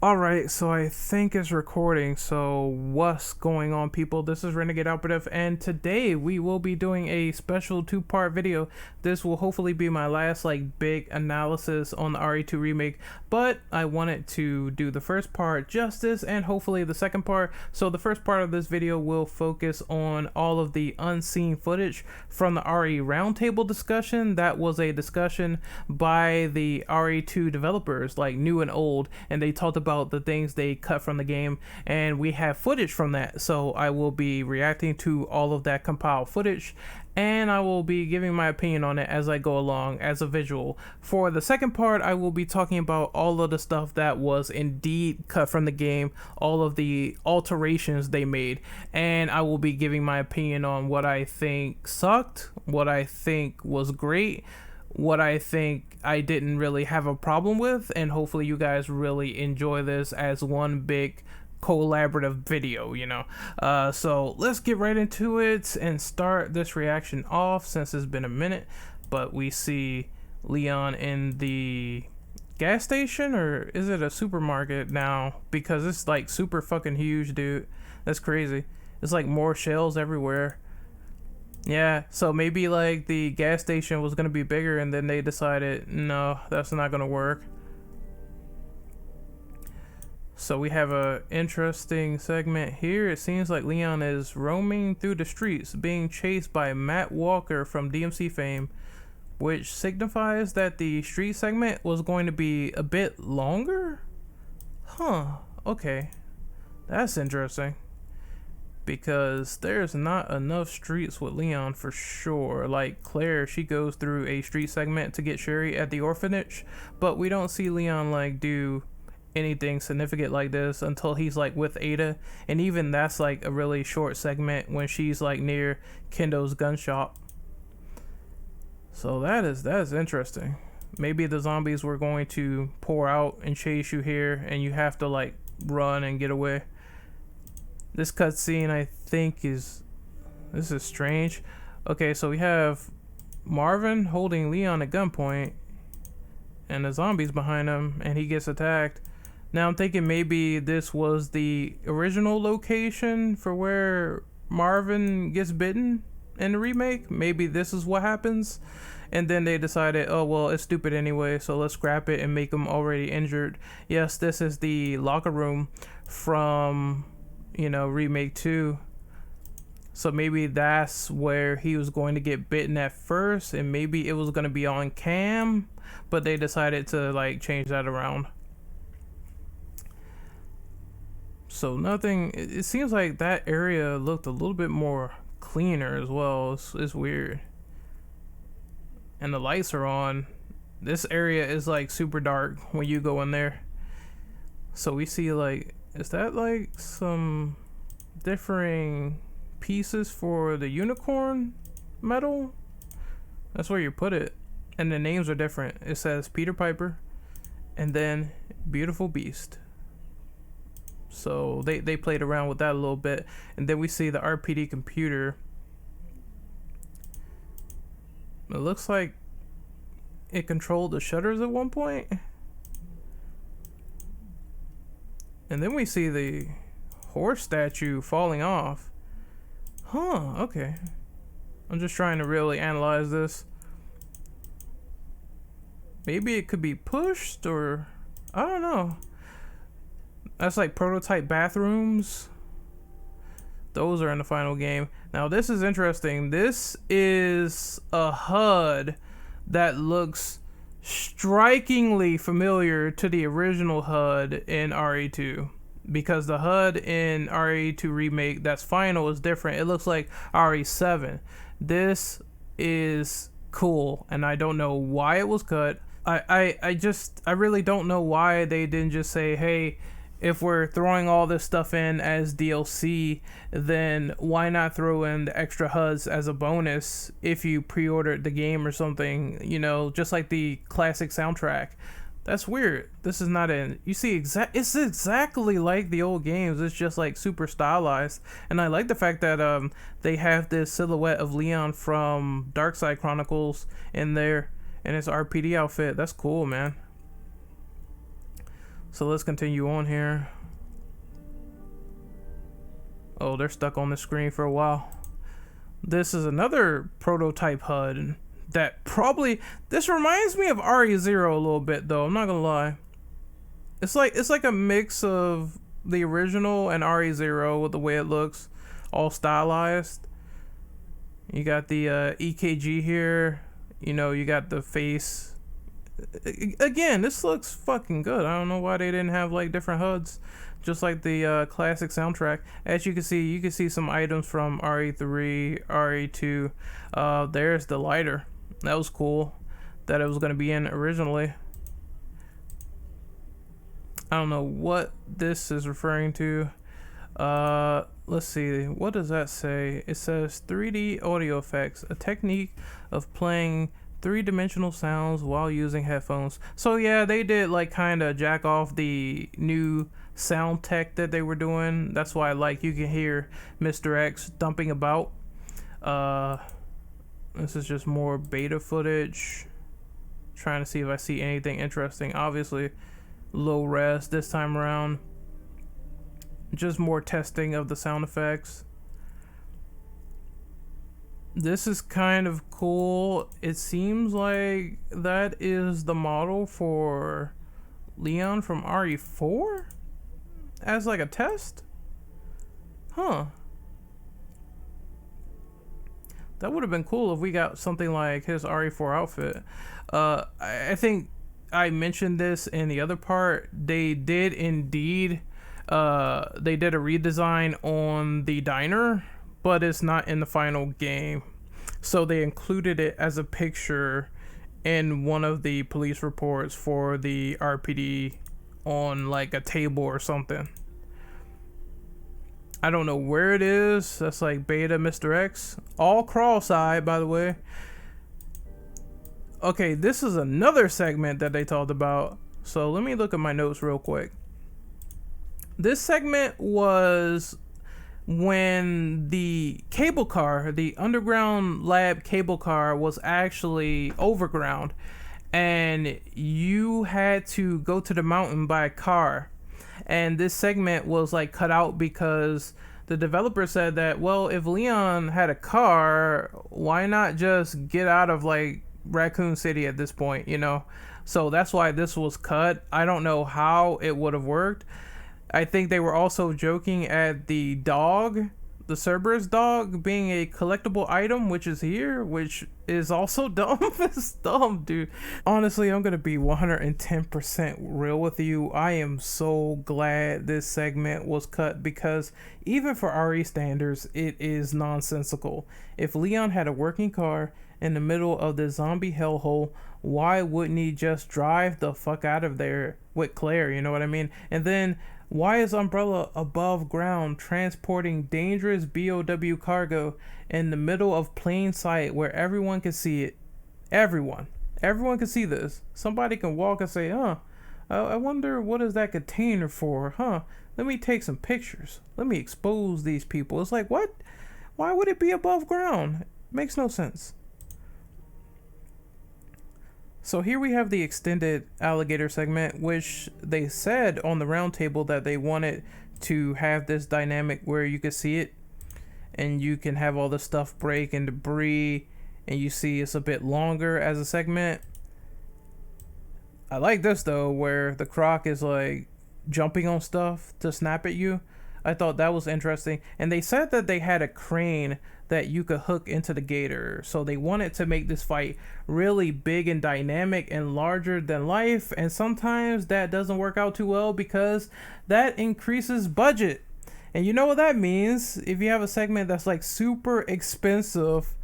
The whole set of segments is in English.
Alright, so I think it's recording. So what's going on, people? This is Renegade Operative, and today we will be doing a special two-part video. This will hopefully be my last big analysis on the RE2 remake, but I wanted to do the first part justice and hopefully the second part. So the first part of this video will focus on all of the unseen footage from the RE Roundtable discussion. That was a discussion by the RE2 developers, like new and old, and they talked about the things they cut from the game, and we have footage from that. So I will be reacting to all of that compiled footage, and I will be giving my opinion on it as I go along as a visual. For the second part, I will be talking about all of the stuff that was indeed cut from the game, all of the alterations they made, and I will be giving my opinion on what I think sucked, what I think was great, what I think I didn't really have a problem with, and hopefully you guys really enjoy this as one big collaborative video, so let's get right into it and start this reaction off since it's been a minute. But we see Leon in the gas station, or is it a supermarket now, because it's like super fucking huge, dude. That's crazy. It's like more shells everywhere. Yeah, so maybe like the gas station was gonna be bigger and then they decided, no, that's not gonna work. So we have a interesting segment here. It seems like Leon is roaming through the streets being chased by Matt Walker from DMC fame, which signifies that the street segment was going to be a bit longer? Huh, okay. That's interesting, because there's not enough streets with Leon for sure. Like Claire, she goes through a street segment to get Sherry at the orphanage, but we don't see Leon do anything significant like this until he's with Ada, and even that's a really short segment when she's near Kendo's gun shop. So that is interesting. Maybe the zombies were going to pour out and chase you here, and you have to run and get away. This cutscene, I think, this is strange. Okay, so we have Marvin holding Leon at gunpoint, and the zombies behind him, and he gets attacked. Now I'm thinking maybe this was the original location for where Marvin gets bitten in the remake. Maybe this is what happens, and then they decided, oh well, it's stupid anyway, so let's scrap it and make him already injured. Yes, this is the locker room from Remake 2. So maybe that's where he was going to get bitten at first, and maybe it was going to be on cam, but they decided to change that around. So nothing, it seems like that area looked a little bit more cleaner as well. It's weird. And the lights are on. This area is super dark when you go in there. So we see is that some differing pieces for the unicorn medal? That's where you put it. And the names are different. It says Peter Piper and then Beautiful Beast. So they played around with that a little bit. And then we see the RPD computer. It looks like it controlled the shutters at one point. And then we see the horse statue falling off. Huh, okay. I'm just trying to really analyze this. Maybe it could be pushed, or I don't know. That's prototype bathrooms. Those are in the final game. Now this is interesting. This is a HUD that looks strikingly familiar to the original HUD in RE2, because the HUD in RE2 remake that's final is different. It looks like RE7. This is cool, and I don't know why it was cut. I really don't know why they didn't just say, hey, if we're throwing all this stuff in as DLC, then why not throw in the extra HUDs as a bonus if you pre-ordered the game or something, just like the classic soundtrack. That's weird. This is not in. You see, it's exactly like the old games. It's just super stylized, and I like the fact that they have this silhouette of Leon from Darkside Chronicles in there in his RPD outfit. That's cool, man. So let's continue on here. Oh, they're stuck on the screen for a while. This is another prototype HUD that probably, this reminds me of RE0 a little bit though, I'm not gonna lie. It's like a mix of the original and RE0 with the way it looks, all stylized. You got the EKG here, you know, you got the face. Again, this looks fucking good. I don't know why they didn't have like different HUDs, just like the classic soundtrack. As you can see some items from RE3, RE2. There's the lighter. That was cool that it was going to be in originally. I don't know what this is referring to. Let's see, what does that say? It says 3D audio effects, a technique of playing three-dimensional sounds while using headphones. So yeah, they did like kind of jack off the new sound tech that they were doing. That's why like you can hear Mr. X dumping about. This is just more beta footage, trying to see if I see anything interesting. Obviously low res this time around, just more testing of the sound effects. This is kind of cool. It seems like that is the model for Leon from RE4 as like a test. Huh. That would have been cool if we got something like his RE4 outfit. I think I mentioned this in the other part. They did indeed they did a redesign on the diner, but it's not in the final game. So they included it as a picture in one of the police reports for the RPD on like a table or something. I don't know where it is. That's like beta Mr. X. All crawl side, by the way. Okay, this is another segment that they talked about. So let me look at my notes real quick. This segment was when the cable car, the underground lab cable car, was actually overground, and you had to go to the mountain by car. And this segment was like cut out because the developer said that, well, if Leon had a car, why not just get out of like Raccoon City at this point, you know? So that's why this was cut. I don't know how it would have worked. I think they were also joking at the dog, the Cerberus dog, being a collectible item, which is here, which is also dumb. It's dumb, dude. Honestly, I'm gonna be 110% real with you. I am so glad this segment was cut, because even for RE standards, it is nonsensical. If Leon had a working car in the middle of the zombie hellhole, why wouldn't he just drive the fuck out of there with Claire? You know what I mean? And then why is Umbrella above ground transporting dangerous BOW cargo in the middle of plain sight where everyone can see it? Everyone can see this. Somebody can walk and say, I wonder what is that container for, let me take some pictures. Let me expose these people. It's like, what? Why would it be above ground? It makes no sense. So here we have the extended alligator segment, which they said on the roundtable that they wanted to have this dynamic where you can see it and you can have all the stuff break and debris, and you see it's a bit longer as a segment. I like this though, where the croc is like jumping on stuff to snap at you. I thought that was interesting. And they said that they had a crane that you could hook into the gator. So they wanted to make this fight really big and dynamic and larger than life. And sometimes that doesn't work out too well because that increases budget. And you know what that means? If you have a segment that's like super expensive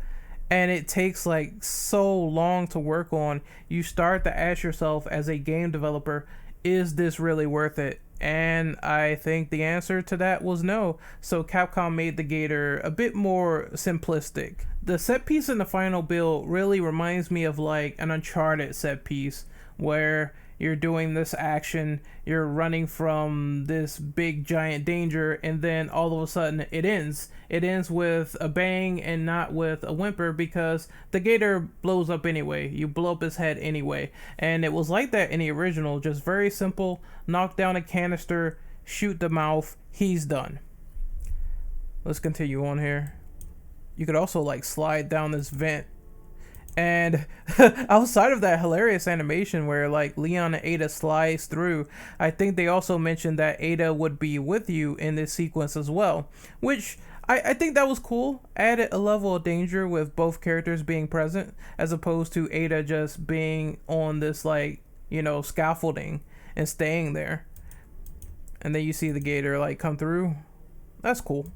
and it takes like so long to work on, you start to ask yourself as a game developer, is this really worth it? And I think the answer to that was no. So Capcom made the gator a bit more simplistic. The set piece in the final build really reminds me of like an Uncharted set piece where you're doing this action, you're running from this big giant danger, and then all of a sudden it ends. It ends with a bang and not with a whimper, because the gator blows up anyway. You blow up his head anyway. And it was like that in the original, just very simple. Knock down a canister, shoot the mouth, he's done. Let's continue on here. You could also like slide down this vent. And outside of that hilarious animation where like Leon and Ada slides through, I think they also mentioned that Ada would be with you in this sequence as well, which I think that was cool. Added a level of danger with both characters being present, as opposed to Ada just being on this like, you know, scaffolding and staying there. And then you see the gator like come through. That's cool.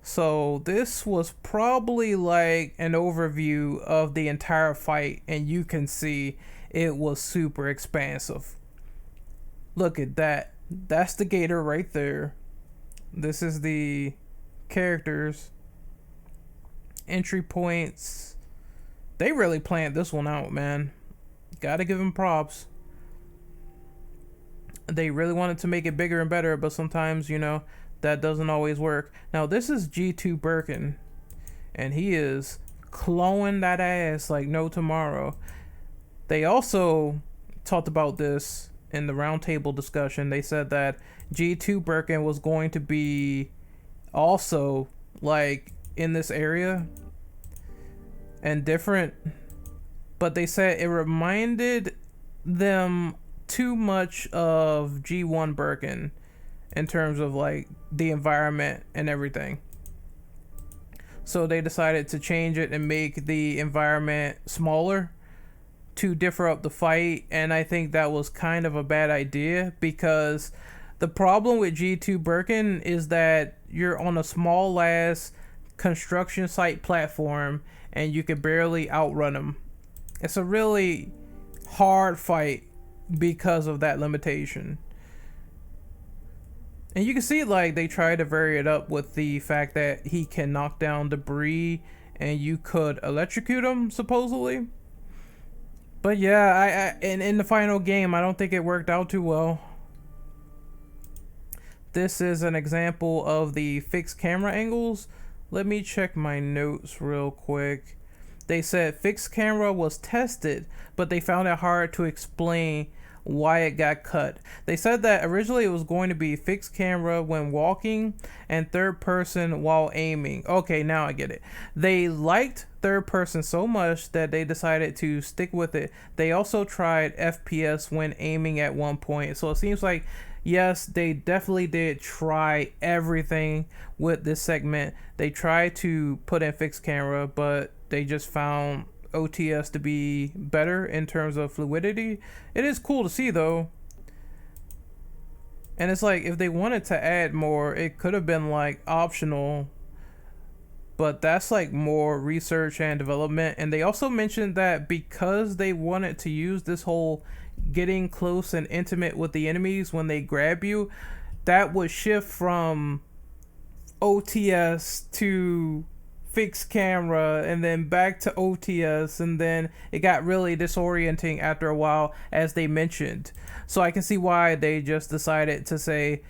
So this was probably like an overview of the entire fight, and you can see it was super expansive. Look at that. That's the gator right there. This is the characters. Entry points. They really planned this one out, man. Gotta give them props. They really wanted to make it bigger and better, but sometimes, you know, that doesn't always work. Now this is G2 Birkin, and he is clawing that ass like no tomorrow. They also talked about this in the roundtable discussion. They said that G2 Birkin was going to be also like in this area and different, but they said it reminded them too much of G1 Birkin in terms of like the environment and everything. So they decided to change it and make the environment smaller to differ up the fight, and I think that was kind of a bad idea, because the problem with G2 Birkin is that you're on a small ass construction site platform and you can barely outrun them. It's a really hard fight because of that limitation. And you can see like they try to vary it up with the fact that he can knock down debris and you could electrocute him supposedly. But yeah, in the final game, I don't think it worked out too well. This is an example of the fixed camera angles. Let me check my notes real quick. They said fixed camera was tested, but they found it hard to explain why it got cut. They said that originally it was going to be fixed camera when walking and third person while aiming. Okay, now I get it. They liked third person so much that they decided to stick with it. They also tried FPS when aiming at one point. So it seems like, yes, they definitely did try everything with this segment. They tried to put in fixed camera, but they just found OTS to be better in terms of fluidity. It is cool to see though. And it's like, if they wanted to add more, it could have been like optional, but that's like more research and development. And they also mentioned that because they wanted to use this whole getting close and intimate with the enemies when they grab you, that would shift from OTS to fixed camera and then back to OTS, and then it got really disorienting after a while, as they mentioned. So I can see why they just decided to say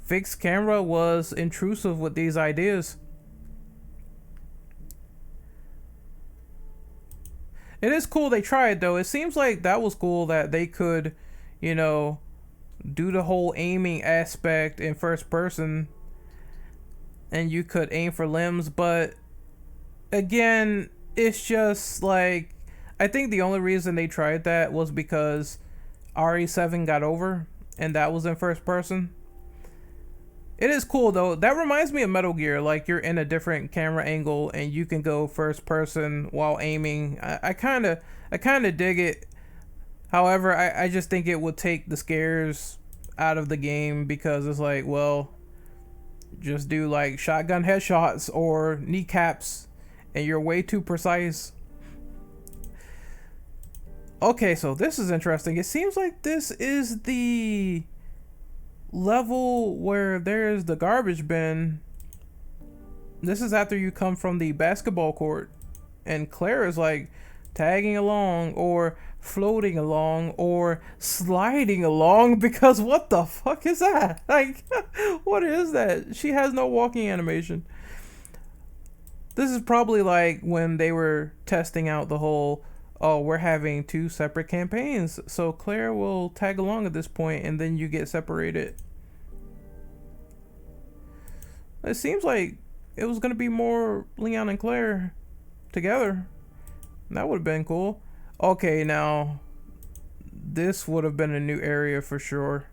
fixed camera was intrusive with these ideas. It is cool they tried though. It seems like that was cool that they could, you know, do the whole aiming aspect in first person and you could aim for limbs, but again, it's just like, I think the only reason they tried that was because RE7 got over and that was in first person. It is cool though. That reminds me of Metal Gear, like you're in a different camera angle and you can go first person while aiming. I kind of dig it. However, I just think it would take the scares out of the game, because it's like, well, just do like shotgun headshots or kneecaps and you're way too precise. Okay, so this is interesting. It seems like this is the level where there's the garbage bin. This is after you come from the basketball court and Claire is like tagging along or floating along or sliding along, because what the fuck is that? Like, what is that? She has no walking animation. This is probably like when they were testing out the whole, oh, we're having 2 separate campaigns, so Claire will tag along at this point and then you get separated. It seems like it was gonna be more Leon and Claire together. That would have been cool. Okay, now this would have been a new area for sure.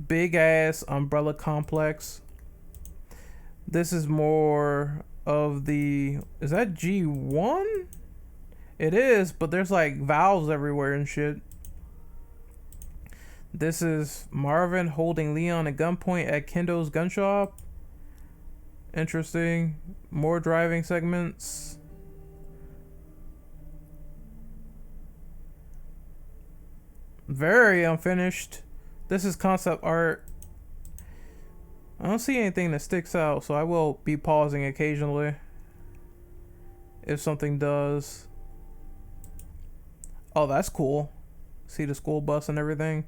Big ass umbrella complex. This is more of the, is that G1? It is, but there's like valves everywhere and shit. This is Marvin holding Leon at gunpoint at Kendo's gun shop. Interesting. More driving segments. Very unfinished. This is concept art. I don't see anything that sticks out, so I will be pausing occasionally if something does. Oh, that's cool. See the school bus and everything.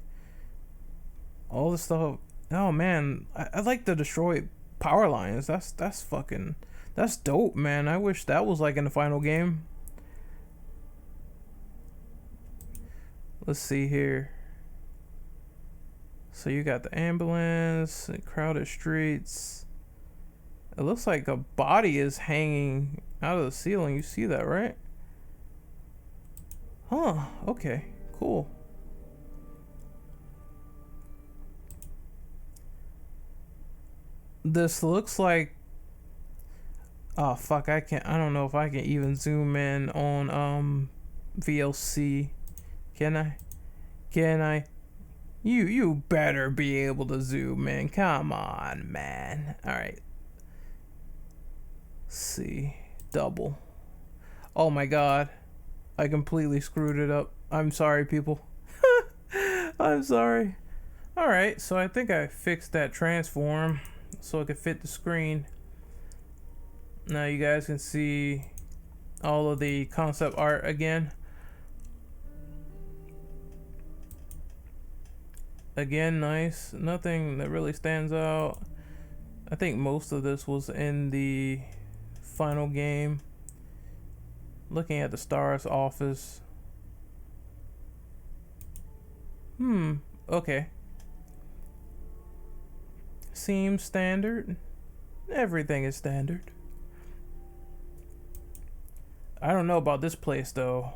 All this stuff. Oh man, I like the destroyed power lines. That's dope, man. I wish that was like in the final game. Let's see here. So you got the ambulance, crowded streets. It looks like a body is hanging out of the ceiling. You see that, right? Huh, okay, cool. This looks like, oh fuck, I don't know if I can even zoom in on VLC. Can I? You better be able to zoom in. Come on, man. All right. Let's see. Double. Oh my god. I completely screwed it up. I'm sorry, people. I'm sorry. All right, so I think I fixed that transform so it could fit the screen. Now you guys can see all of the concept art again. Again, nice. Nothing that really stands out. I think most of this was in the final game. Looking at the STARS office. Okay. Seems standard. Everything is standard. I don't know about this place though.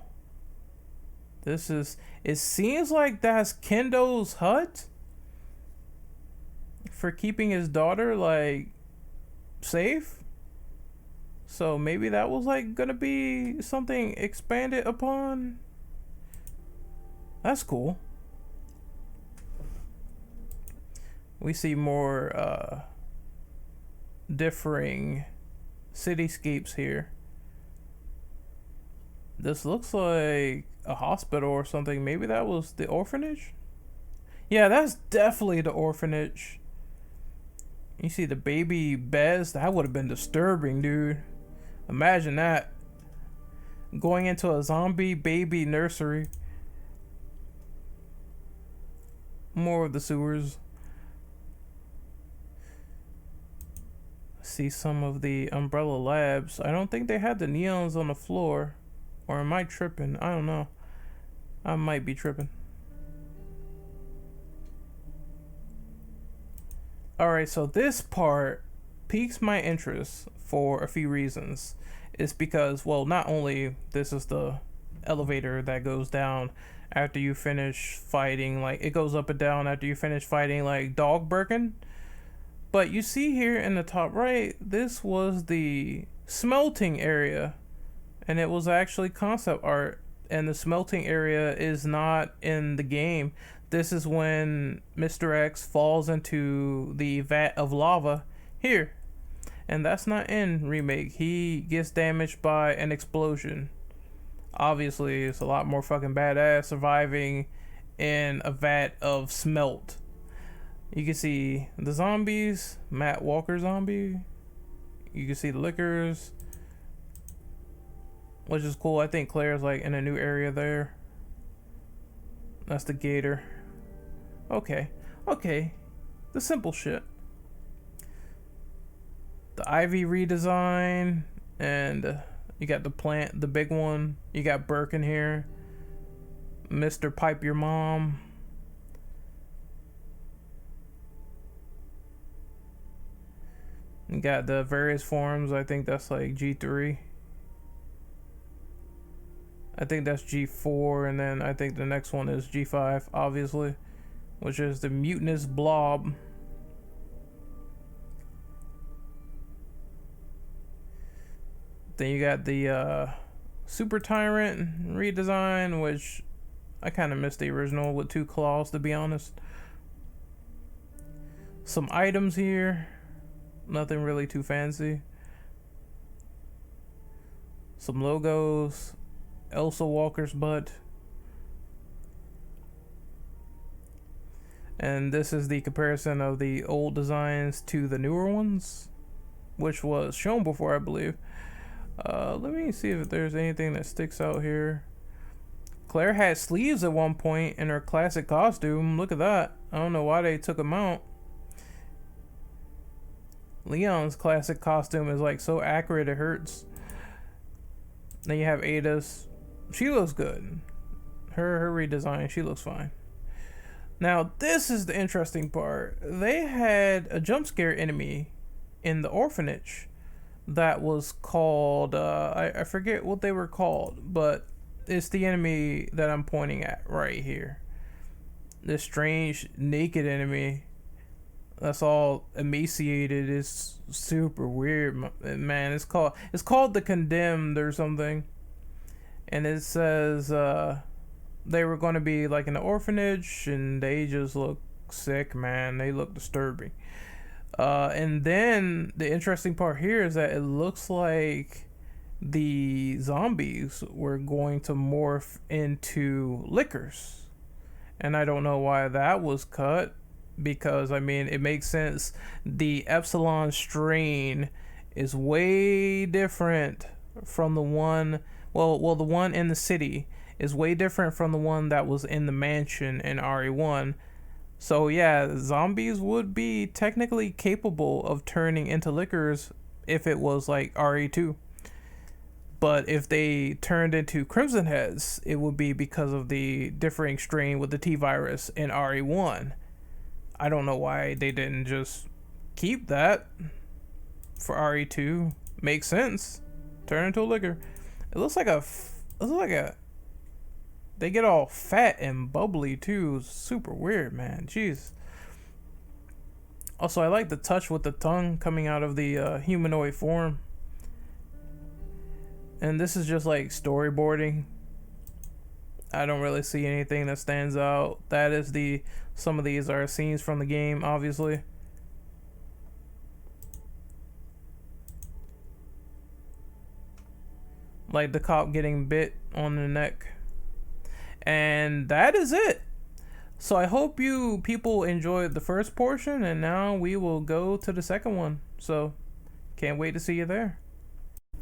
It seems like that's Kendo's hut for keeping his daughter like safe. So maybe that was like gonna be something expanded upon. That's cool. We see more differing cityscapes here. This looks like a hospital or something. Maybe that was the orphanage? Yeah, that's definitely the orphanage. You see the baby beds? That would have been disturbing, dude. Imagine that. Going into a zombie baby nursery. More of the sewers. See some of the Umbrella Labs. I don't think they had the neons on the floor. Or am I tripping? I don't know. I might be tripping. Alright, so this part piques my interest for a few reasons. It's because, well, not only this is the elevator that goes down after you finish fighting, like it goes up and down after you finish fighting like Dog Birkin. But you see here in the top right, this was the smelting area. And it was actually concept art. And the smelting area is not in the game. This is when Mr. X falls into the vat of lava here. And that's not in Remake. He gets damaged by an explosion. Obviously, it's a lot more fucking badass surviving in a vat of smelt. You can see the zombies, Matt Walker zombie. You can see the liquors. which is cool. I think Claire's like in a new area there. That's the gator. Okay. The simple shit. The Ivy redesign, and you got the plant, the big one. You got Burke in here. Mr. Pipe Your Mom. You got the various forms. I think that's like G3. I think that's G4, and then I think the next one is G5, obviously, which is the mutinous blob. Then you got the Super Tyrant redesign, which I kind of missed the original with 2 claws, to be honest. Some items here, nothing really too fancy. Some logos. Elsa Walker's butt. And this is the comparison of the old designs to the newer ones, which was shown before, I believe. Let me see if there's anything that sticks out here. Claire had sleeves at one point in her classic costume. Look at that. I don't know why they took them out. Leon's classic costume is like so accurate it hurts. Then you have Ada's. She looks good. Her redesign, she looks fine. Now, this is the interesting part. They had a jump scare enemy in the orphanage that was called, I forget what they were called, but it's the enemy that I'm pointing at right here. This strange naked enemy that's all emaciated is super weird, man. It's called the Condemned or something. And it says they were going to be like in the orphanage, and they just look sick, man. They look disturbing. And then the interesting part here is that it looks like the zombies were going to morph into lickers. And I don't know why that was cut, because, I mean, it makes sense. The Epsilon strain is way different from the one... Well, the one in the city is way different from the one that was in the mansion in RE1. So yeah, zombies would be technically capable of turning into lickers if it was like RE2. But if they turned into Crimson Heads, it would be because of the differing strain with the T-virus in RE1. I don't know why they didn't just keep that for RE2. Makes sense. Turn into a licker. It looks like they get all fat and bubbly too. Super weird, man. Jeez. Also, I like the touch with the tongue coming out of the humanoid form. And this is just like storyboarding. I don't really see anything that stands out. That is some of these are scenes from the game, obviously. Like the cop getting bit on the neck. And that is it. So I hope you people enjoyed the first portion, and now we will go to the second one. So can't wait to see you there.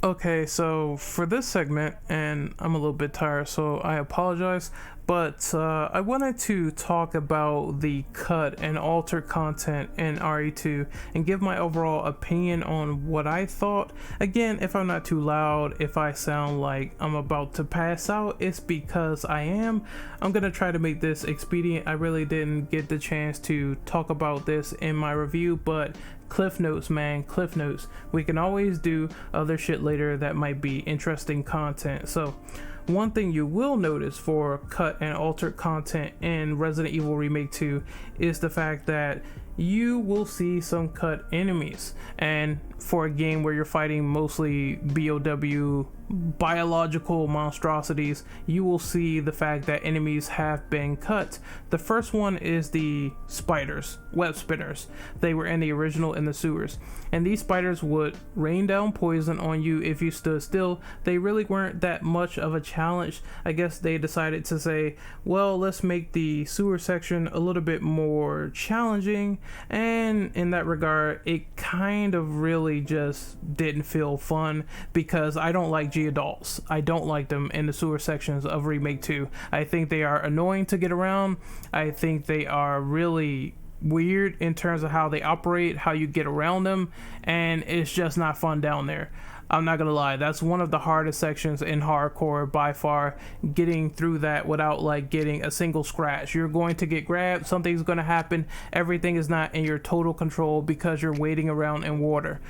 Okay, so for this segment, and I'm a little bit tired, so I apologize, but I wanted to talk about the cut and alter content in RE2 and give my overall opinion on what I thought. Again, if I'm not too loud, if I sound like I'm about to pass out, it's because I am. I'm gonna try to make this expedient. I really didn't get the chance to talk about this in my review, but cliff notes, man, cliff notes. We can always do other shit later that might be interesting content. So one thing you will notice for cut and altered content in Resident Evil Remake 2 is the fact that you will see some cut enemies. And for a game where you're fighting mostly BOW biological monstrosities, you will see the fact that enemies have been cut. The first one is the spiders, web spinners. They were in the original in the sewers, and these spiders would rain down poison on you if you stood still. They really weren't that much of a challenge. I guess they decided to say, well, let's make the sewer section a little bit more challenging, And in that regard, it kind of really just didn't feel fun because I don't like G-Adults. I don't like them in the sewer sections of Remake 2. I think they are annoying to get around. I think they are really weird in terms of how they operate, how you get around them, and it's just not fun down there. I'm not gonna lie, that's one of the hardest sections in hardcore by far, getting through that without like getting a single scratch. You're going to get grabbed, something's gonna happen, everything is not in your total control because you're waiting around in water.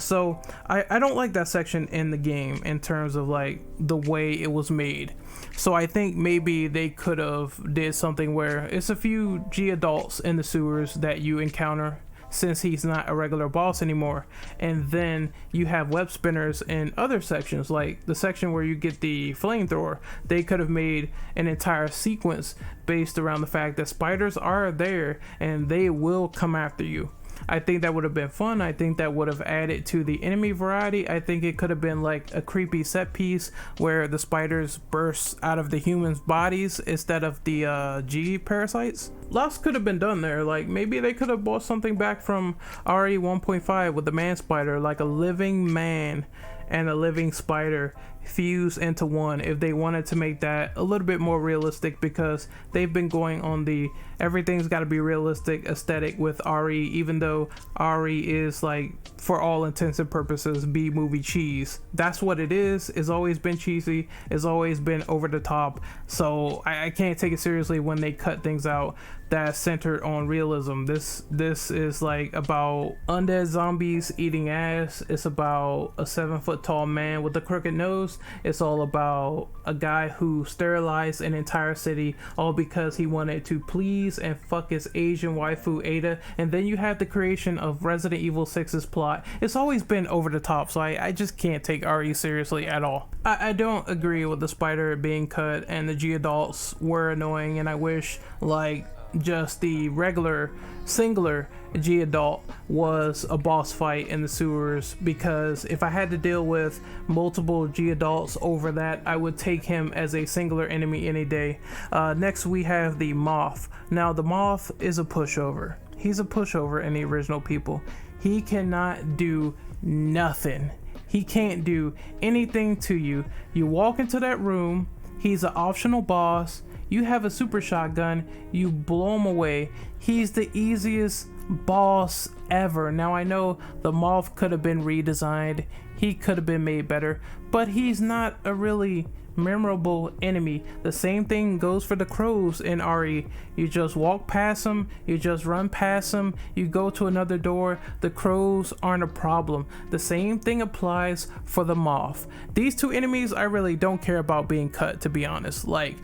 So I don't like that section in the game in terms of like the way it was made. So I think maybe they could have did something where it's a few G-Adults in the sewers that you encounter, since he's not a regular boss anymore, and then you have web spinners in other sections, like the section where you get the flamethrower. They could have made an entire sequence based around the fact that spiders are there and they will come after you. I think that would have been fun. I think that would have added to the enemy variety. I think it could have been like a creepy set piece where the spiders burst out of the humans' bodies instead of the G parasites. Lots could have been done there. Like maybe they could have brought something back from RE 1.5 with the man spider, like a living man and a living spider fuse into one, if they wanted to make that a little bit more realistic, because they've been going on the everything's got to be realistic aesthetic with RE, even though RE is like, for all intents and purposes, B movie cheese. That's what it is. It's always been cheesy, it's always been over the top, so I can't take it seriously when they cut things out that's centered on realism. This is like about undead zombies eating ass. It's about a 7-foot tall man with a crooked nose. It's all about a guy who sterilized an entire city, all because he wanted to please and fuck his Asian waifu Ada. And then you have the creation of Resident Evil 6's plot. It's always been over the top, so I just can't take RE seriously at all. I don't agree with the spider being cut, and the G-Adults were annoying, and I wish like just the regular singular G-Adult was a boss fight in the sewers, because if I had to deal with multiple G-Adults over that, I would take him as a singular enemy any day. Next we have the Moth. Now the Moth is a pushover. He's a pushover in the original people. He cannot do nothing. He can't do anything to you. You walk into that room, he's an optional boss. You have a super shotgun, you blow him away. He's the easiest boss ever. Now I know the Moth could have been redesigned, he could have been made better, but he's not a really memorable enemy. The same thing goes for the crows in RE. You just walk past them, you just run past them, you go to another door, the crows aren't a problem. The same thing applies for the Moth. These two enemies I really don't care about being cut, to be honest. Like,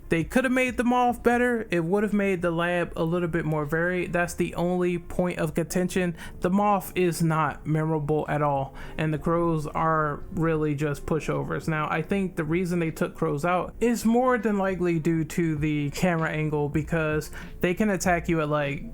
they could have made the Moth better. It would have made the lab a little bit more varied. That's the only point of contention. The Moth is not memorable at all, and the crows are really just pushovers. Now, I think the reason they took crows out is more than likely due to the camera angle, because they can attack you at like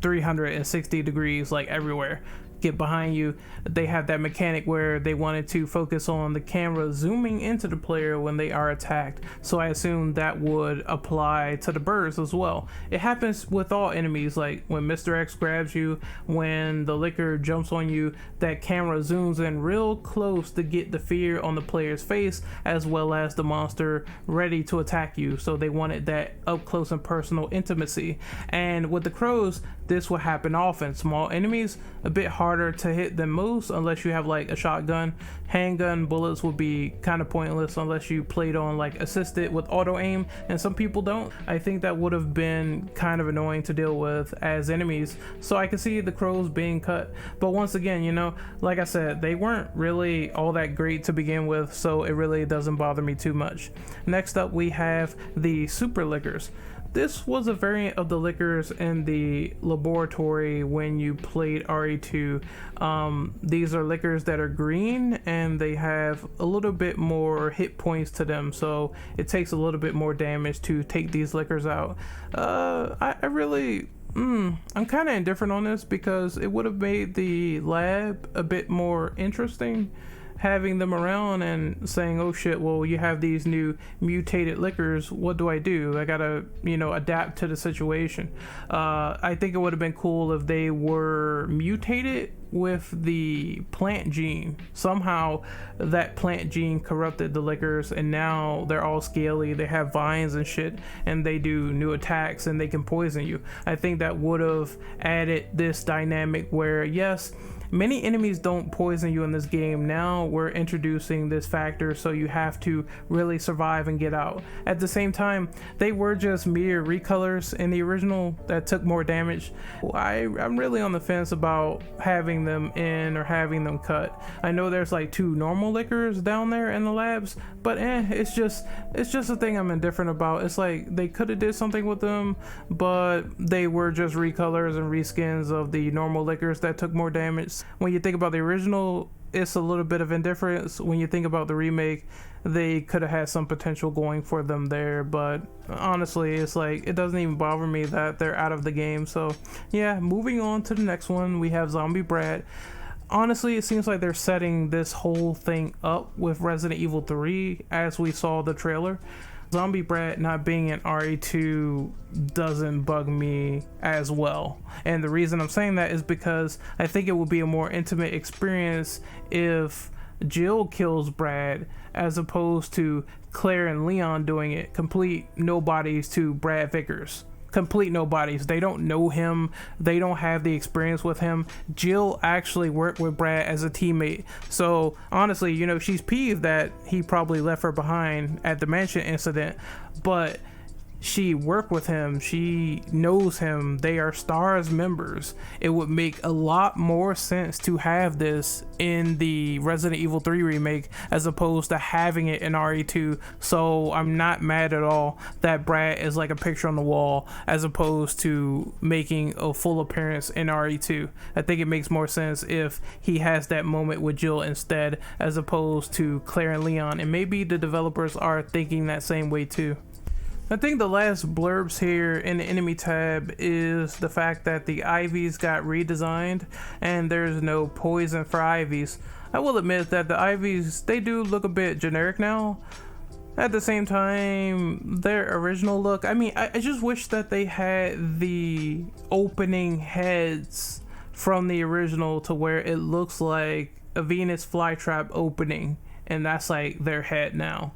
360 degrees, like everywhere. Get behind you. They have that mechanic where they wanted to focus on the camera zooming into the player when they are attacked, so I assume that would apply to the birds as well. It happens with all enemies, like when Mr. X grabs you, when the liquor jumps on you, that camera zooms in real close to get the fear on the player's face, as well as the monster ready to attack you. So they wanted that up close and personal intimacy, and with the crows this will happen often. Small enemies a bit harder to hit than most unless you have like a shotgun. Handgun bullets would be kind of pointless unless you played on like assisted with auto aim, and some people don't. I think that would have been kind of annoying to deal with as enemies, so I can see the crows being cut. But once again, you know, like I said, they weren't really all that great to begin with, so it really doesn't bother me too much. Next up we have the super lickers. This was a variant of the lickers in the laboratory when you played RE2. These are lickers that are green and they have a little bit more hit points to them, so it takes a little bit more damage to take these lickers out. I'm kind of indifferent on this because it would have made the lab a bit more interesting. having them around and saying, oh shit, well, you have these new mutated liquors, what do? I gotta, adapt to the situation. I think it would have been cool if they were mutated with the plant gene. Somehow that plant gene corrupted the liquors, and now they're all scaly, they have vines and shit, and they do new attacks and they can poison you. I think that would have added this dynamic where, yes, many enemies don't poison you in this game. Now we're introducing this factor, so you have to really survive and get out. At the same time, they were just mere recolors in the original that took more damage. I'm really on the fence about having them in or having them cut. I know there's like 2 normal liquors down there in the labs, but it's just a thing I'm indifferent about. It's like they could have did something with them, but they were just recolors and reskins of the normal liquors that took more damage. When you think about the original, it's a little bit of indifference. When you think about the remake, they could have had some potential going for them there, but honestly, it's like it doesn't even bother me that they're out of the game. So yeah, moving on to the next one, we have Zombie Brad. Honestly, it seems like they're setting this whole thing up with Resident Evil 3 as we saw the trailer. Zombie Brat not being in RE2 doesn't bug me as well. And the reason I'm saying that is because I think it will be a more intimate experience if Jill kills Brad as opposed to Claire and Leon doing it. Complete nobodies to Brad Vickers. Complete nobodies. They don't know him. They don't have the experience with him. Jill actually worked with Brad as a teammate. So honestly, she's peeved that he probably left her behind at the mansion incident, but she worked with him, she knows him, they are STARS members. It would make a lot more sense to have this in the Resident Evil 3 remake as opposed to having it in RE2. So I'm not mad at all that Brad is like a picture on the wall as opposed to making a full appearance in RE2. I think it makes more sense if he has that moment with Jill instead as opposed to Claire and Leon, and maybe the developers are thinking that same way too. I think the last blurbs here in the enemy tab is the fact that the IVs got redesigned and there's no poison for IVs. I will admit that the IVs, they do look a bit generic now. At the same time, their original look, I just wish that they had the opening heads from the original to where it looks like a Venus flytrap opening, and that's like their head now.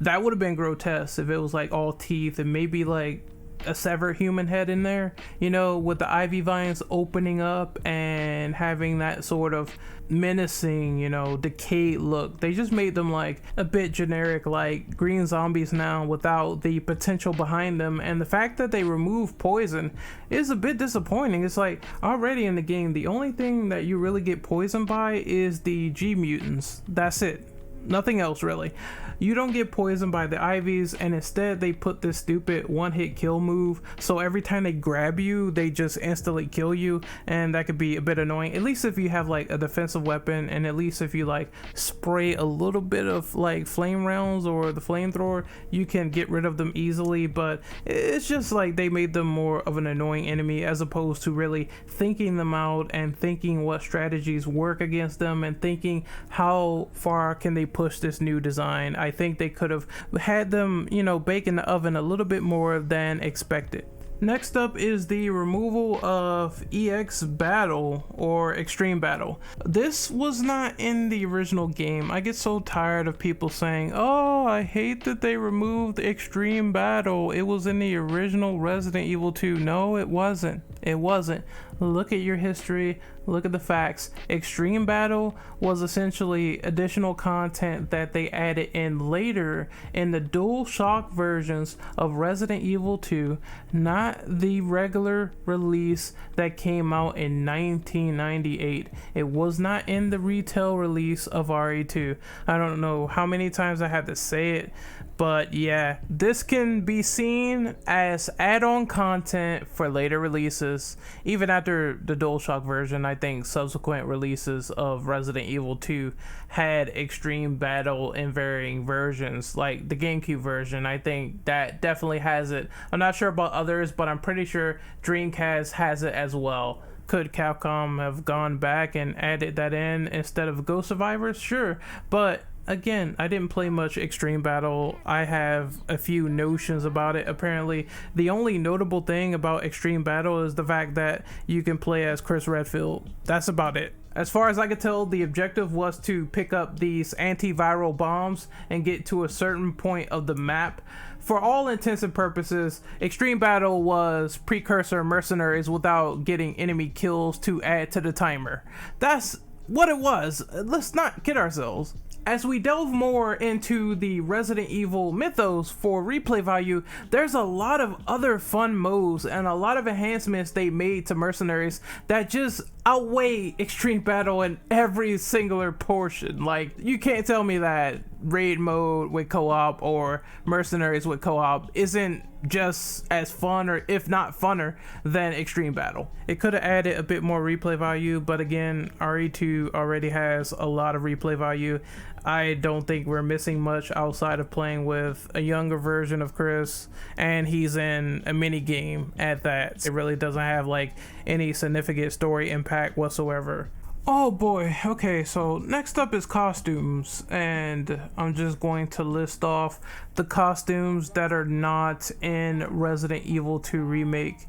That would have been grotesque if it was like all teeth and maybe like a severed human head in there, with the ivy vines opening up and having that sort of menacing, decayed look. They just made them like a bit generic, like green zombies now without the potential behind them. And the fact that they remove poison is a bit disappointing. It's like already in the game, the only thing that you really get poisoned by is the G mutants. That's it. Nothing else really. You don't get poisoned by the IVs, and instead they put this stupid one-hit kill move, so every time they grab you they just instantly kill you, and that could be a bit annoying. At least if you have like a defensive weapon, and at least if you like spray a little bit of like flame rounds or the flamethrower, you can get rid of them easily. But it's just like they made them more of an annoying enemy as opposed to really thinking them out and thinking what strategies work against them and thinking how far can they push this new design. I think they could have had them, bake in the oven a little bit more than expected. Next up is the removal of EX Battle or Extreme Battle. This was not in the original game. I get so tired of people saying, oh, I hate that they removed Extreme Battle. It was in the original Resident Evil 2. No, it wasn't. It wasn't. Look at your history. Look at the facts. Extreme Battle was essentially additional content that they added in later in the DualShock versions of Resident Evil 2, not the regular release that came out in 1998. It was not in the retail release of RE2. I don't know how many times I have to say it, but yeah, this can be seen as add-on content for later releases. Even after the DualShock version, I think subsequent releases of Resident Evil 2 had Extreme Battle in varying versions, like the GameCube version. I think that definitely has it. I'm not sure about others, but I'm pretty sure Dreamcast has it as well. Could Capcom have gone back and added that in instead of Ghost Survivors? Sure, but again, I didn't play much Extreme Battle. I have a few notions about it. Apparently, the only notable thing about Extreme Battle is the fact that you can play as Chris Redfield. That's about it. As far as I could tell, the objective was to pick up these antiviral bombs and get to a certain point of the map. For all intents and purposes, Extreme Battle was precursor Mercenaries without getting enemy kills to add to the timer. That's what it was. Let's not kid ourselves. As we delve more into the Resident Evil mythos for replay value, there's a lot of other fun modes and a lot of enhancements they made to Mercenaries that just outweigh Extreme Battle in every singular portion. Like, you can't tell me that raid mode with co-op or Mercenaries with co-op isn't just as fun, or if not funner, than Extreme Battle. It could have added a bit more replay value, but again, RE2 already has a lot of replay value. I don't think we're missing much outside of playing with a younger version of Chris, and he's in a mini game at that. It really doesn't have like any significant story impact whatsoever. Oh boy, okay, so next up is costumes, and I'm just going to list off the costumes that are not in Resident Evil 2 Remake.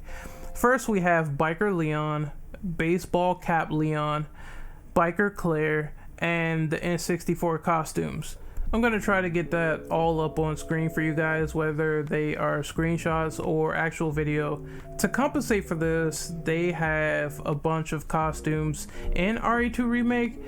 First, we have Biker Leon, Baseball Cap Leon, Biker Claire, and the N64 costumes. I'm going to try to get that all up on screen for you guys, whether they are screenshots or actual video. To compensate for this, they have a bunch of costumes in RE2 Remake.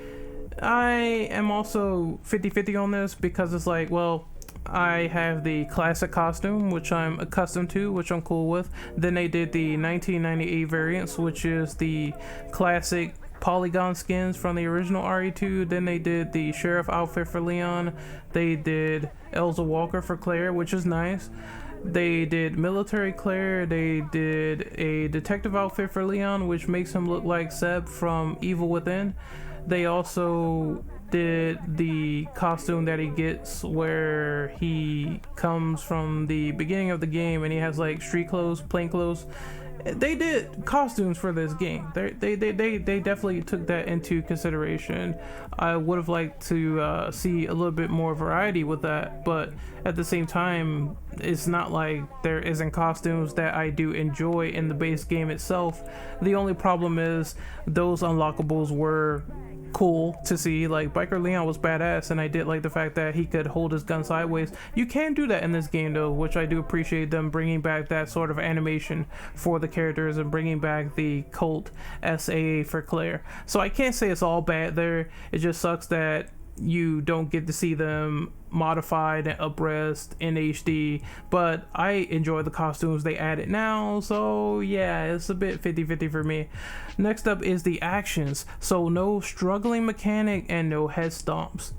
I am also 50-50 on this because it's like, well, I have the classic costume, which I'm accustomed to, which I'm cool with. Then they did the 1998 variants, which is the classic polygon skins from the original RE2. Then they did the sheriff outfit for Leon. They did Elza Walker for Claire, which is nice. They did military Claire. They did a detective outfit for Leon, which makes him look like Seb from Evil Within. They also did the costume that he gets where he comes from the beginning of the game and he has like street clothes, plain clothes. They did costumes for this game. They definitely took that into consideration. I would have liked to see a little bit more variety with that, but at the same time, it's not like there isn't costumes that I do enjoy in the base game itself. The only problem is those unlockables were cool to see. Like Biker Leon was badass, and I did like the fact that he could hold his gun sideways. You can do that in this game though, which I do appreciate them bringing back that sort of animation for the characters and bringing back the cult SAA for Claire. So I can't say it's all bad there. It just sucks that you don't get to see them modified and up-res in HD, but I enjoy the costumes they added now, so yeah, it's a bit 50-50 for me. Next up is the actions. So no struggling mechanic and no head stomps.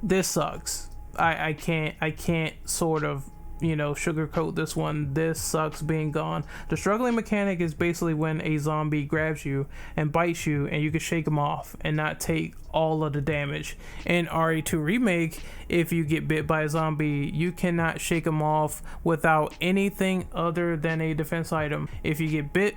This sucks. I can't sort of, you know, sugarcoat this one. This sucks being gone. The struggling mechanic is basically when a zombie grabs you and bites you and you can shake them off and not take all of the damage. In RE2 Remake, if you get bit by a zombie, you cannot shake them off without anything other than a defense item. If you get bit,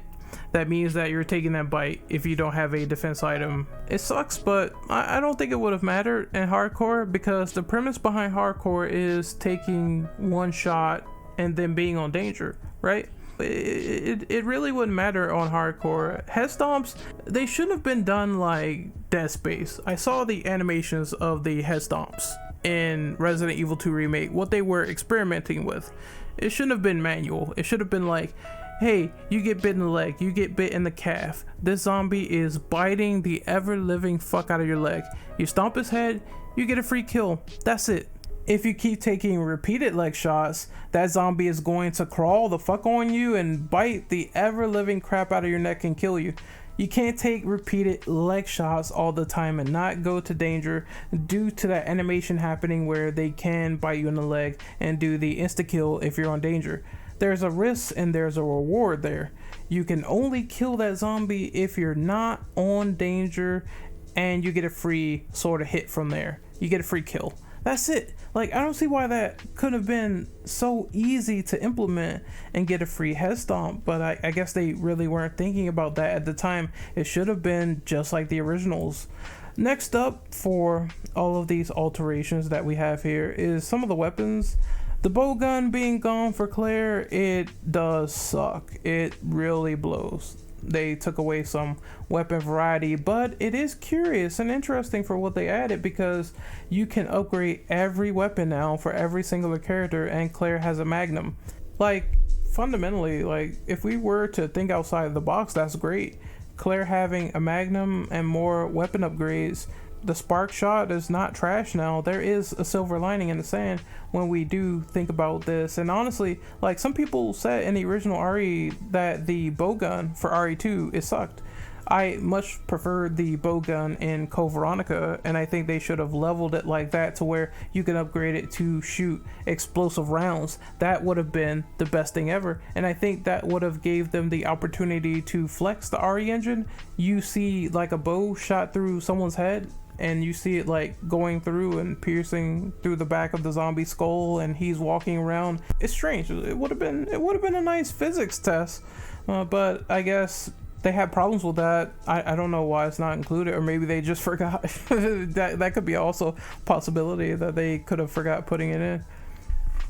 that means that you're taking that bite if you don't have a defense item. It sucks, but I don't think it would have mattered in hardcore, because the premise behind hardcore is taking one shot and then being on danger, right? It really wouldn't matter on hardcore. Head stomps, they shouldn't have been done like Dead Space. I saw the animations of the head stomps in Resident Evil 2 Remake, what they were experimenting with. It shouldn't have been manual. It should have been like, hey, you get bit in the leg, you get bit in the calf. This zombie is biting the ever-living fuck out of your leg. You stomp his head, you get a free kill. That's it. If you keep taking repeated leg shots, that zombie is going to crawl the fuck on you and bite the ever-living crap out of your neck and kill you. You can't take repeated leg shots all the time and not go to danger due to that animation happening where they can bite you in the leg and do the insta-kill if you're on danger. There's a risk and there's a reward there. You can only kill that zombie if you're not on danger, and you get a free sort of hit from there. You get a free kill. That's it. Like, I don't see why that could have been so easy to implement and get a free head stomp, but I guess they really weren't thinking about that at the time. It should have been just like the originals. Next up for all of these alterations that we have here is some of the weapons. The bow gun being gone for Claire, it does suck. It really blows. They took away some weapon variety, but it is curious and interesting for what they added, because you can upgrade every weapon now for every singular character, and Claire has a magnum. Like, fundamentally, like, if we were to think outside the box, that's great. Claire having a magnum and more weapon upgrades. The spark shot is not trash now. There is a silver lining in the sand when we do think about this. And honestly, like, some people said in the original RE that the bow gun for RE2, it sucked. I much preferred the bow gun in Code Veronica, and I think they should have leveled it like that to where you can upgrade it to shoot explosive rounds. That would have been the best thing ever, and I think that would have gave them the opportunity to flex the RE engine. You see like a bow shot through someone's head, and you see it like going through and piercing through the back of the zombie skull, and he's walking around. It's strange. It would have been a nice physics test, but I guess they had problems with that. I don't know why it's not included, or maybe they just forgot. that could be also a possibility that they could have forgot putting it in.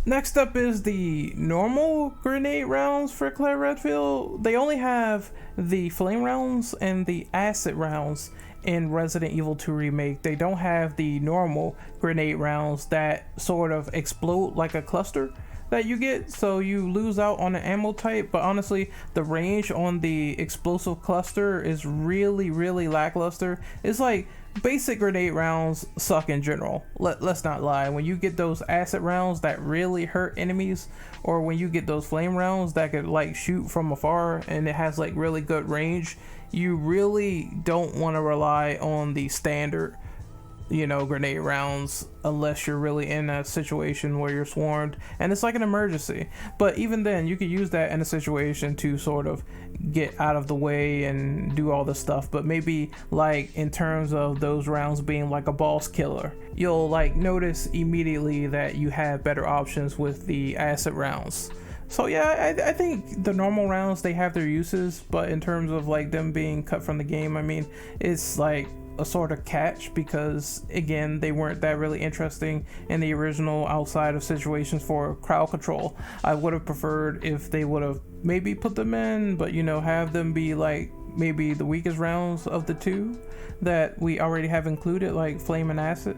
Next up is the normal grenade rounds for Claire Redfield. They only have the flame rounds and the acid rounds in Resident Evil 2 Remake. They don't have the normal grenade rounds that sort of explode like a cluster that you get, so you lose out on the ammo type. But honestly, the range on the explosive cluster is really lackluster. It's like basic grenade rounds suck in general. Let's not lie. When you get those acid rounds that really hurt enemies, or when you get those flame rounds that could like shoot from afar and it has like really good range, you really don't want to rely on the standard, grenade rounds unless you're really in a situation where you're swarmed and it's like an emergency. But even then, you could use that in a situation to sort of get out of the way and do all this stuff. But maybe like in terms of those rounds being like a boss killer, you'll like notice immediately that you have better options with the acid rounds. So yeah, I think the normal rounds, they have their uses, but in terms of like them being cut from the game, I mean, it's like a sort of catch, because again, they weren't that really interesting in the original outside of situations for crowd control. I would have preferred if they would have maybe put them in, but have them be like maybe the weakest rounds of the two that we already have included, like flame and acid,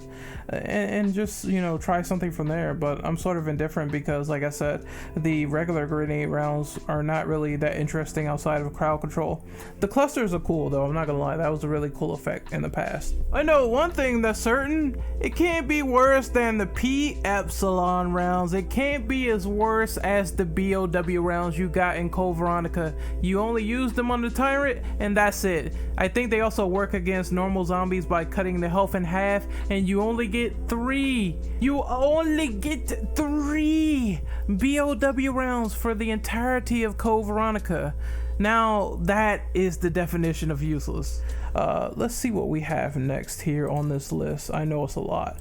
and just try something from there. But I'm sort of indifferent because, like I said, the regular grenade rounds are not really that interesting outside of crowd control. The clusters are cool though, I'm not gonna lie, that was a really cool effect in the past. I know one thing that's certain: it can't be worse than the P Epsilon rounds. It can't be as worse as the BOW rounds you got in Code Veronica. You only use them on the tyrant and that's it. I think they also work against normal zombies by cutting the health in half, and you only get 3 BOW rounds for the entirety of Code Veronica. Now that is the definition of useless. Let's see what we have next here on this list. I know it's a lot.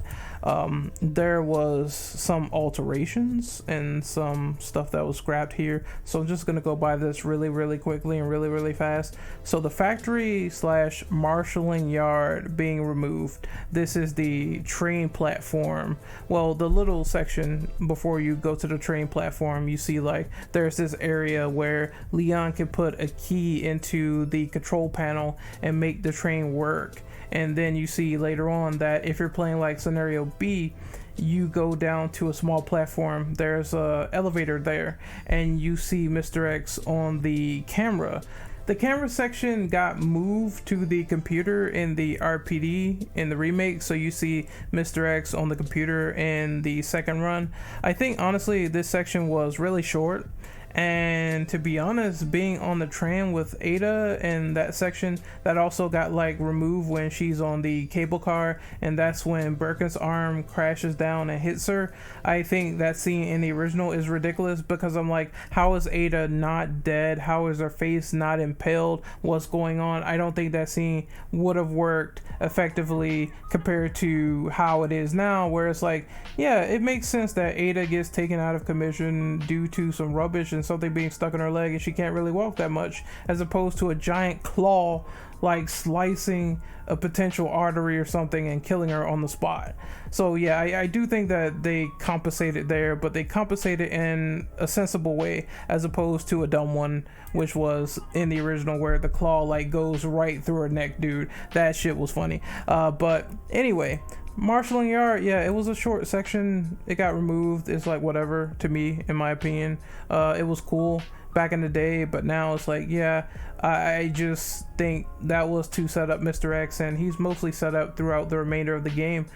There was some alterations and some stuff that was scrapped here, so I'm just gonna go by this really quickly and really fast. So the factory / marshalling yard being removed. This is the train platform. Well, the little section before you go to the train platform, you see like there's this area where Leon can put a key into the control panel and make the train work. And then you see later on that if you're playing like scenario B, you go down to a small platform, there's a elevator there, and you see Mr. X on the camera. The camera section got moved to the computer in the RPD in the remake, so you see Mr. X on the computer in the second run. I think honestly this section was really short, And to be honest, being on the train with Ada and that section that also got like removed when she's on the cable car, and that's when Birkin's arm crashes down and hits her. I think that scene in the original is ridiculous because I'm like, how is Ada not dead? How is her face not impaled? What's going on? I don't think that scene would have worked effectively compared to how it is now, where it's like, yeah, it makes sense that Ada gets taken out of commission due to some rubbish and something being stuck in her leg and she can't really walk that much, as opposed to a giant claw like slicing a potential artery or something and killing her on the spot. So yeah, I do think that they compensated there, but they compensated in a sensible way as opposed to a dumb one, which was in the original where the claw like goes right through her neck, dude. That shit was funny. But anyway, marshalling yard, yeah, it was a short section. It got removed. It's like whatever to me, in my opinion. It was cool back in the day, but now it's like, yeah, I just think that was to set up Mr. X, and he's mostly set up throughout the remainder of the game.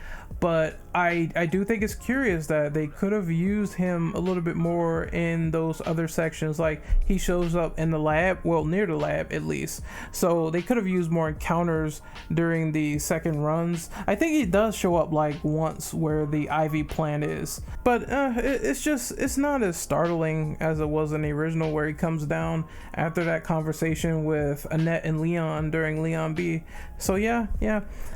But I do think it's curious that they could have used him a little bit more in those other sections. Like, he shows up in the lab, well, near the lab at least. So they could have used more encounters during the second runs. I think he does show up like once where the Ivy plant is. But it's not as startling as it was in the original, where he comes down after that conversation with Annette and Leon during Leon B. So yeah,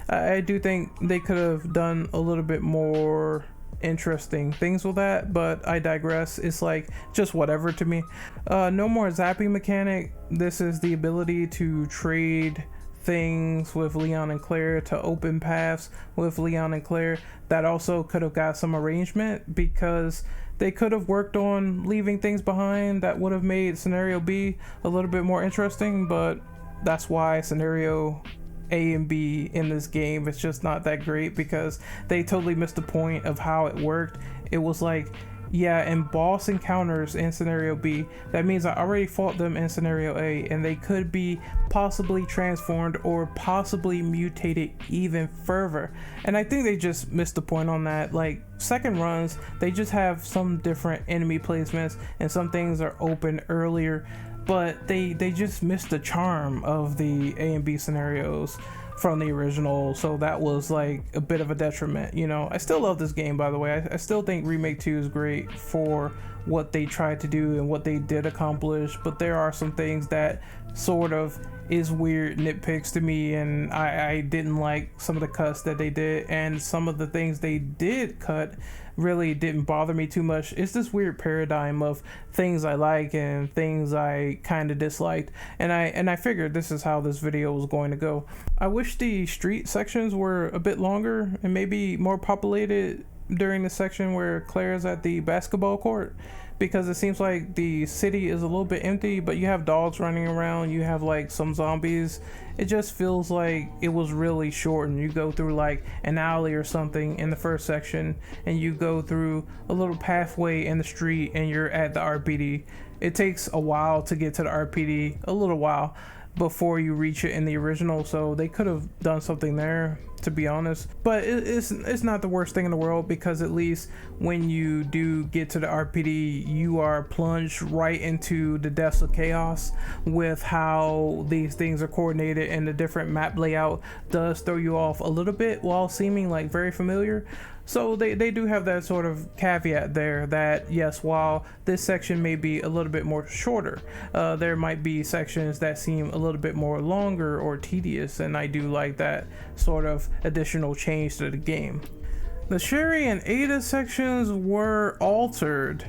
I do think they could have done a little bit more interesting things with that, but I digress. It's like just whatever to me. No more zapping mechanic. This is the ability to trade things with Leon and Claire, to open paths with Leon and Claire. That also could have got some arrangement, because they could have worked on leaving things behind that would have made scenario B a little bit more interesting, but that's why scenario A and B in this game is just not that great, because they totally missed the point of how it worked. It was like, yeah, in boss encounters in scenario B, that means I already fought them in scenario A, and they could be possibly transformed or possibly mutated even further. And I think they just missed the point on that. Like, second runs, they just have some different enemy placements and some things are open earlier, but they just missed the charm of the A and B scenarios from the original. So that was like a bit of a detriment, you know. I still love this game, by the way. I still think Remake 2 is great for what they tried to do and what they did accomplish, but there are some things that sort of is weird nitpicks to me, and I didn't like some of the cuts that they did, and some of the things they did cut really didn't bother me too much. It's this weird paradigm of things I like and things I kind of disliked, and I figured this is how this video was going to go. I wish the street sections were a bit longer and maybe more populated during the section where Claire's at the basketball court, because it seems like the city is a little bit empty, but you have dogs running around, you have like some zombies. It just feels like it was really short, and you go through like an alley or something in the first section, and you go through a little pathway in the street and you're at the RPD. It takes a while to get to the RPD, a little while, before you reach it in the original, so they could have done something there, to be honest. But it's not the worst thing in the world, because at least when you do get to the RPD, you are plunged right into the depths of chaos. With how these things are coordinated and the different map layout does throw you off a little bit while seeming like very familiar. So they do have that sort of caveat there, that yes, while this section may be a little bit more shorter, there might be sections that seem a little bit more longer or tedious, and I do like that sort of additional change to the game. The Sherry and Ada sections were altered.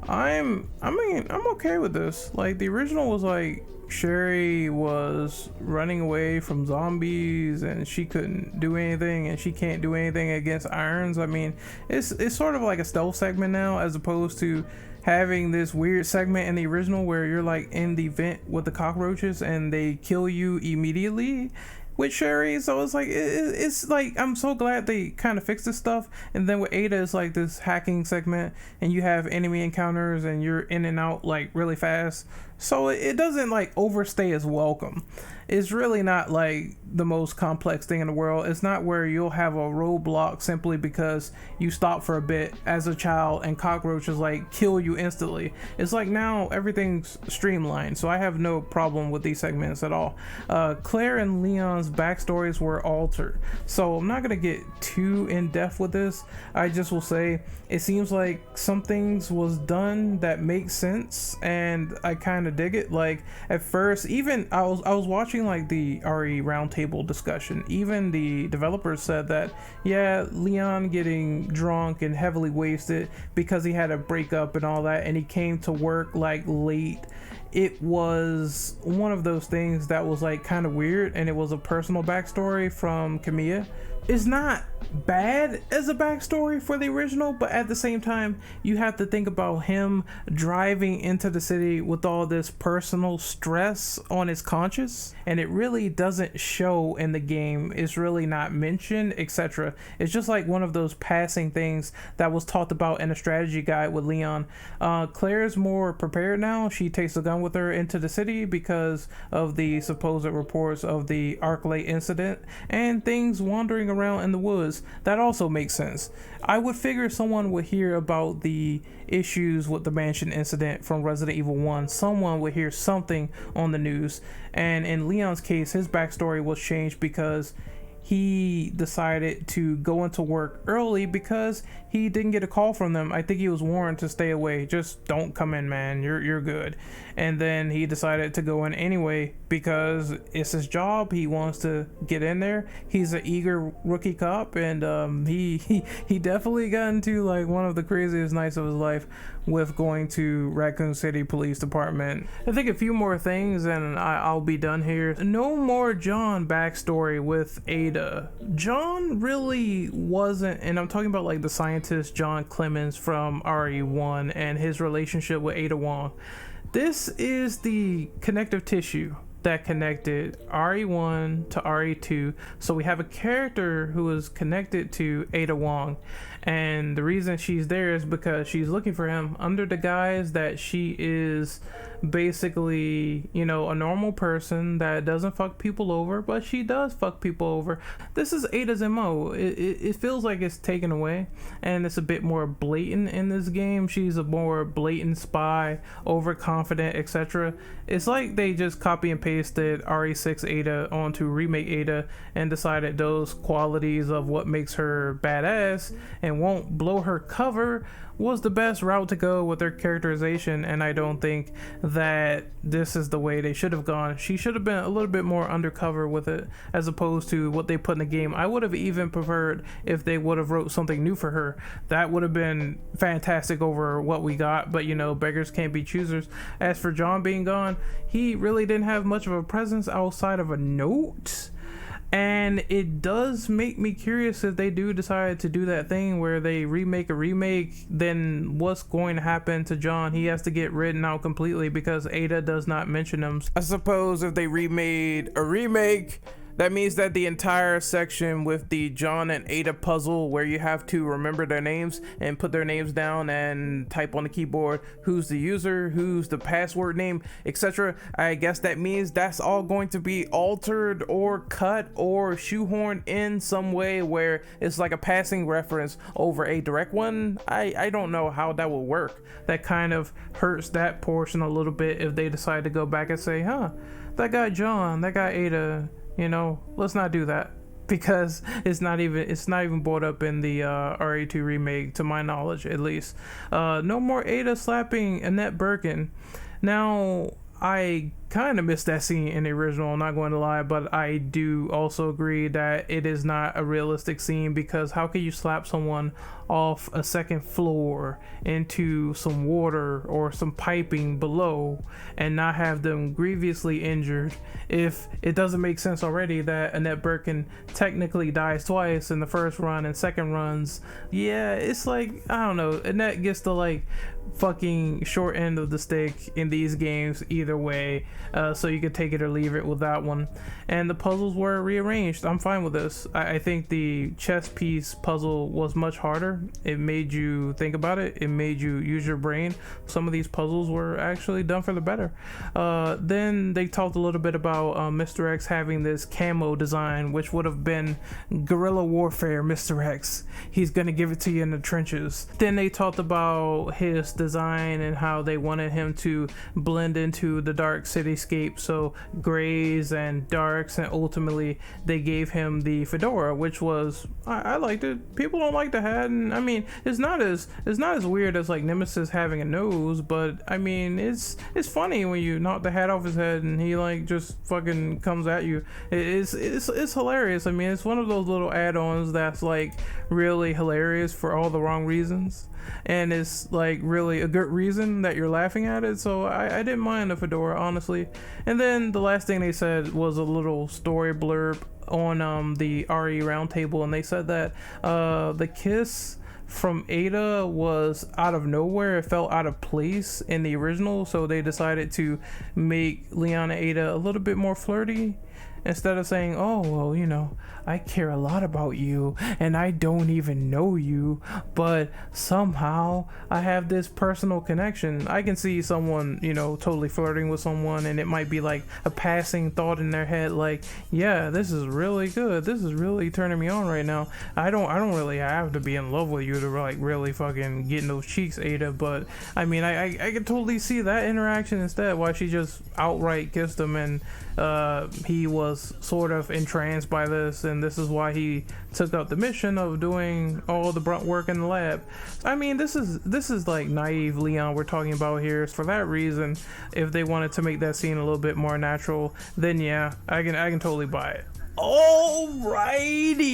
I'm okay with this. Like, the original was like Sherry was running away from zombies and she couldn't do anything, and she can't do anything against irons. I mean, it's sort of like a stealth segment now, as opposed to having this weird segment in the original where you're like in the vent with the cockroaches and they kill you immediately with Sherry. So it's like, it's like, I'm so glad they kind of fixed this stuff. And then with Ada, it's like this hacking segment, and you have enemy encounters and you're in and out like really fast. So it doesn't like overstay its welcome. It's really not like the most complex thing in the world. It's not where you'll have a roadblock simply because you stop for a bit as a child and cockroaches like kill you instantly. It's like now everything's streamlined, so I have no problem with these segments at all. Claire and Leon's backstories were altered, so I'm not gonna get too in depth with this. I just will say it seems like some things was done that makes sense, and I kind of dig it. Like at first, even I was watching like the RE Roundtable discussion. Even the developers said that yeah, Leon getting drunk and heavily wasted because he had a breakup and all that, and he came to work like late. It was one of those things that was like kind of weird, and it was a personal backstory from Kamiya. It's not bad as a backstory for the original, but at the same time, you have to think about him driving into the city with all this personal stress on his conscience, and it really doesn't show in the game. It's really not mentioned, etc. It's just like one of those passing things that was talked about in a strategy guide with Leon. Claire's more prepared now. She takes a gun with her into the city because of the supposed reports of the Arclight incident and things wandering around in the woods. That also makes sense. I would figure someone would hear about the issues with the mansion incident from Resident Evil 1. Someone would hear something on the news, and in Leon's case, his backstory was changed because he decided to go into work early because he didn't get a call from them. I think he was warned to stay away. Just don't come in, man. You're good. And then he decided to go in anyway because it's his job. He wants to get in there. He's an eager rookie cop, and he definitely got into like one of the craziest nights of his life with going to Raccoon City Police Department. I think a few more things and I'll be done here. No more John backstory with Ada. John really wasn't, and I'm talking about like the scientist John Clemens from RE1 and his relationship with Ada Wong. This is the connective tissue that connected RE1 to RE2. So we have a character who is connected to Ada Wong, and the reason she's there is because she's looking for him under the guise that she is basically, you know, a normal person that doesn't fuck people over, but she does fuck people over. This is Ada's MO. It feels like it's taken away, and it's a bit more blatant in this game. She's a more blatant spy, overconfident, etc. It's like they just copy and pasted RE6 Ada onto Remake Ada and decided those qualities of what makes her badass and won't blow her cover was the best route to go with their characterization, and I don't think that this is the way they should have gone. She should have been a little bit more undercover with it as opposed to what they put in the game. I would have even preferred if they would have wrote something new for her. That would have been fantastic over what we got, but you know, beggars can't be choosers. As for John being gone, he really didn't have much of a presence outside of a note. And it does make me curious if they do decide to do that thing where they remake a remake, then what's going to happen to John? He has to get written out completely because Ada does not mention him. I suppose if they remade a remake, that means that the entire section with the John and Ada puzzle where you have to remember their names and put their names down and type on the keyboard who's the user, who's the password name, etc. I guess that means that's all going to be altered or cut or shoehorned in some way where it's like a passing reference over a direct one. I don't know how that will work. That kind of hurts that portion a little bit if they decide to go back and say, that guy John, that guy Ada, you know, let's not do that because it's not even brought up in the RE2 remake, to my knowledge at least. No more Ada slapping Annette Birkin. Now, I kind of missed that scene in the original, I'm not going to lie, but I do also agree that it is not a realistic scene because how can you slap someone off a second floor into some water or some piping below and not have them grievously injured if it doesn't make sense already that Annette Birkin technically dies twice in the first run and second runs? Yeah, it's like, I don't know, Annette gets the like fucking short end of the stick in these games either way. so you could take it or leave it with that one. And the puzzles were rearranged. I'm fine with this. I think the chess piece puzzle was much harder. It made you think about it. It made you use your brain. Some of these puzzles were actually done for the better. Then they talked a little bit about Mr. X having this camo design, which would have been guerrilla warfare. Mr. X, he's gonna give it to you in the trenches. Then they talked about his design and how they wanted him to blend into the dark cityscape, so grays and darks, and ultimately they gave him the fedora, which was I liked it. People don't like the hat, and I mean it's not as weird as like Nemesis having a nose, but I mean it's funny when you knock the hat off his head and he like just fucking comes at you. It's hilarious. I mean, it's one of those little add-ons that's like really hilarious for all the wrong reasons, and it's like really a good reason that you're laughing at it. So I didn't mind the fedora, honestly. And then the last thing they said was a little story blurb on the RE Roundtable, and they said that the kiss from Ada was out of nowhere. It felt out of place in the original, so they decided to make Leon and Ada a little bit more flirty. Instead of saying, oh, well, you know, I care a lot about you and I don't even know you, but somehow I have this personal connection. I can see someone, you know, totally flirting with someone, and it might be like a passing thought in their head, like, yeah, this is really good. This is really turning me on right now. I don't really have to be in love with you to like really fucking get in those cheeks, Ada. But I mean, I can totally see that interaction instead, why she just outright kissed him, and he was sort of entranced by this, and this is why he took up the mission of doing all the brunt work in the lab. I mean, this is like naive Leon we're talking about here. For that reason, if they wanted to make that scene a little bit more natural, then yeah, I can totally buy it. Alrighty,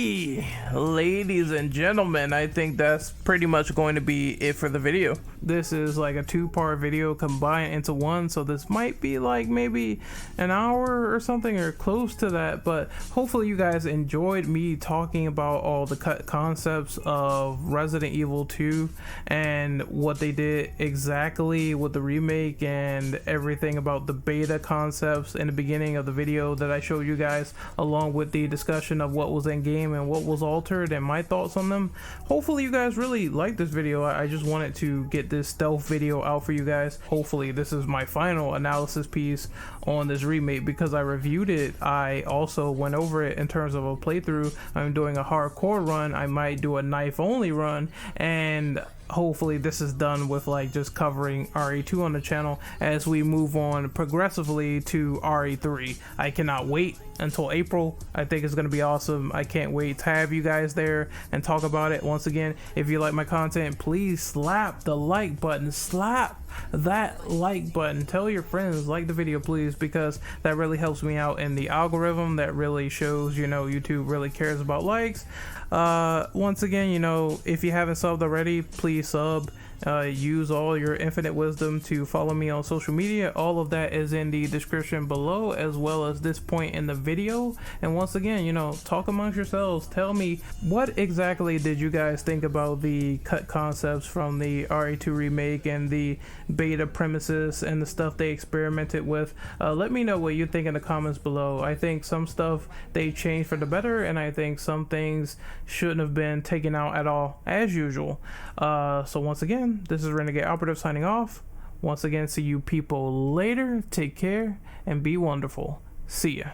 ladies and gentlemen, I think that's pretty much going to be it for the video. This is like a 2-part video combined into one, so this might be like maybe an hour or something, or close to that, but hopefully you guys enjoyed me talking about all the cut concepts of Resident Evil 2 and what they did exactly with the remake, and everything about the beta concepts in the beginning of the video that I showed you guys, along with the discussion of what was in game and what was altered and my thoughts on them. Hopefully you guys really liked this video. I just wanted to get this stealth video out for you guys. Hopefully this is my final analysis piece on this remake, because I reviewed it. I also went over it in terms of a playthrough. I'm doing a hardcore run. I might do a knife only run, and hopefully this is done with like just covering RE2 on the channel as we move on progressively to RE3. I cannot wait until April. I think it's going to be awesome. I can't wait to have you guys there and talk about it. Once again, if you like my content, please slap the like button. Slap that like button. Tell your friends, like the video please, because that really helps me out in the algorithm. That really shows, you know, YouTube really cares about likes. Once again, you know, if you haven't subbed already, please sub. Use all your infinite wisdom to follow me on social media. All of that is in the description below, as well as this point in the video. And once again, you know, talk amongst yourselves. Tell me, what exactly did you guys think about the cut concepts from the RE2 remake and the beta premises and the stuff they experimented with? Let me know what you think in the comments below. I think some stuff they changed for the better, and I think some things shouldn't have been taken out at all, as usual. So once again, this is Renegade Operative signing off. Once again, see you people later. Take care and be wonderful. See ya.